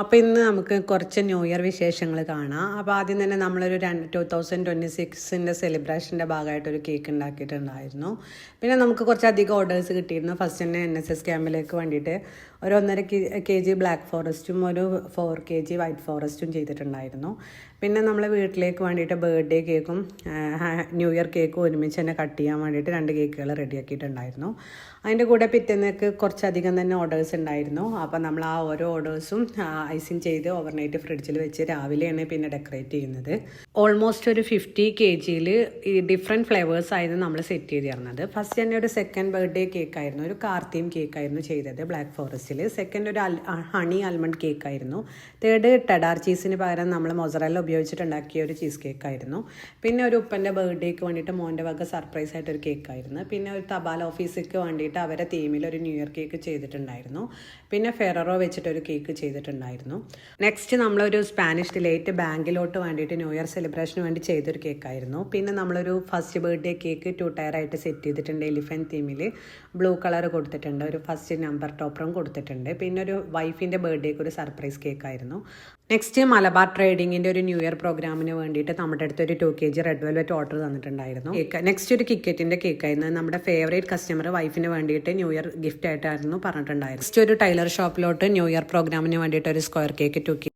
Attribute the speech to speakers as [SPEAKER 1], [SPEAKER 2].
[SPEAKER 1] അപ്പോൾ ഇന്ന് നമുക്ക് കുറച്ച് ന്യൂ ഇയർ വിശേഷങ്ങൾ കാണാം. അപ്പോൾ ആദ്യം തന്നെ നമ്മളൊരു 2026 സെലിബ്രേഷൻ്റെ ഭാഗമായിട്ടൊരു കേക്ക് ഉണ്ടാക്കിയിട്ടുണ്ടായിരുന്നു. പിന്നെ നമുക്ക് കുറച്ചധികം ഓർഡേഴ്സ് കിട്ടിയിരുന്നു. ഫസ്റ്റ് തന്നെ NSS ക്യാമ്പിലേക്ക് വേണ്ടിയിട്ട് ഒരു 1.5 kg ബ്ലാക്ക് ഫോറസ്റ്റും ഒരു 4 kg വൈറ്റ് ഫോറസ്റ്റും ചെയ്തിട്ടുണ്ടായിരുന്നു. പിന്നെ നമ്മൾ വീട്ടിലേക്ക് വേണ്ടിയിട്ട് ബർത്ത്ഡേ കേക്കും ന്യൂ ഇയർ കേക്കും ഒരുമിച്ച് തന്നെ കട്ട് ചെയ്യാൻ വേണ്ടിയിട്ട് 2 കേക്കുകൾ റെഡിയാക്കിയിട്ടുണ്ടായിരുന്നു. അതിൻ്റെ കൂടെ പിറ്റേന്നേക്ക് കുറച്ചധികം തന്നെ ഓർഡേഴ്സ് ഉണ്ടായിരുന്നു. അപ്പോൾ നമ്മൾ ആ ഓരോ ഓർഡേഴ്സും ഐസിങ് ചെയ്ത് ഓവർനൈറ്റ് ഫ്രിഡ്ജിൽ വെച്ച് രാവിലെയാണ് പിന്നെ ഡെക്കറേറ്റ് ചെയ്യുന്നത്. ഓൾമോസ്റ്റ് ഒരു 50 kgയിൽ ഈ ഡിഫറെൻറ്റ് ഫ്ലേവേഴ്സ് ആയിരുന്നു നമ്മൾ സെറ്റ് ചെയ്ത് തരുന്നത്. ഫസ്റ്റ് തന്നെ ഒരു സെക്കൻഡ് ബർത്ത്ഡേ കേക്കായിരുന്നു, ഒരു കാർ തീം കേക്കായിരുന്നു ചെയ്തത് ബ്ലാക്ക് ഫോറസ്റ്റിൽ. സെക്കൻഡ് ഒരു ഹണി ആൽമണ്ട് കേക്കായിരുന്നു. തേർഡ് ടെഡാർ ചീസിന് പകരം നമ്മൾ മൊസറല്ല ഉപയോഗിച്ചിട്ടുണ്ടാക്കിയ ഒരു ചീസ് കേക്കായിരുന്നു. പിന്നെ ഒരു ഉപ്പൻ്റെ ബർത്ത്ഡേക്ക് വേണ്ടിയിട്ട് മോൻ്റെ വക സർപ്രൈസ് ആയിട്ടൊരു കേക്കായിരുന്നു. പിന്നെ ഒരു തപാൽ ഓഫീസിലേക്ക് വേണ്ടിയിട്ട് അവരെ തീമിൽ ഒരു ന്യൂ ഇയർ കേക്ക് ചെയ്തിട്ടുണ്ടായിരുന്നു. പിന്നെ ഫെററോ വെച്ചിട്ടൊരു കേക്ക് ചെയ്തിട്ടുണ്ടായിരുന്നു. നെക്സ്റ്റ് നമ്മളൊരു സ്പാനിഷ് ഡിലൈറ്റ് ബാങ്കിലോട്ട് വേണ്ടിയിട്ട് ന്യൂ ഇയർ സെലിബ്രേഷന് വേണ്ടി ചെയ്തൊരു കേക്കായിരുന്നു. പിന്നെ നമ്മളൊരു ഫസ്റ്റ് ബർത്ത്ഡേ കേക്ക് 2 ടയറായിട്ട് സെറ്റ് ചെയ്തിട്ടുണ്ട്. എലിഫൻറ്റ് തീമിൽ ബ്ലൂ കളർ കൊടുത്തിട്ടുണ്ട്. ഒരു ഫസ്റ്റ് നമ്പർ ടോപ്പറും കൊടുത്തിട്ടുണ്ട്. പിന്നെ ഒരു വൈഫിൻ്റെ ബർത്ത്ഡേക്ക് ഒരു സർപ്രൈസ് കേക്കായിരുന്നു. നെക്സ്റ്റ് മലബാർ ട്രേഡിങ്ങിൻ്റെ ഒരു ന്യൂ ഇയർ പ്രോഗ്രാമിന് വേണ്ടിയിട്ട് നമ്മുടെ അടുത്ത് ഒരു 2 kg റെഡ് വെൽവെറ്റ് ഓർഡർ തന്നിട്ടുണ്ടായിരുന്നു. കേക്ക് നെക്സ്റ്റ് ഒരു കിക്കറ്റിൻ്റെ കേക്കായിരുന്നു. നമ്മുടെ ഫേവറേറ്റ് കസ്റ്റമർ വൈഫിന് വേണ്ടിയിട്ട് ന്യൂ ഇയർ ഗിഫ്റ്റ് ആയിട്ടായിരുന്നു പറഞ്ഞിട്ടുണ്ടായിരുന്നു. നെക്സ്റ്റ് ഒരു ടൈലർ ഷോപ്പിലോട്ട് ന്യൂ ഇയർ പ്രോഗ്രാമിന് വേണ്ടിയിട്ട് ഒരു സ്ക്വയർ കേക്ക് 2 kg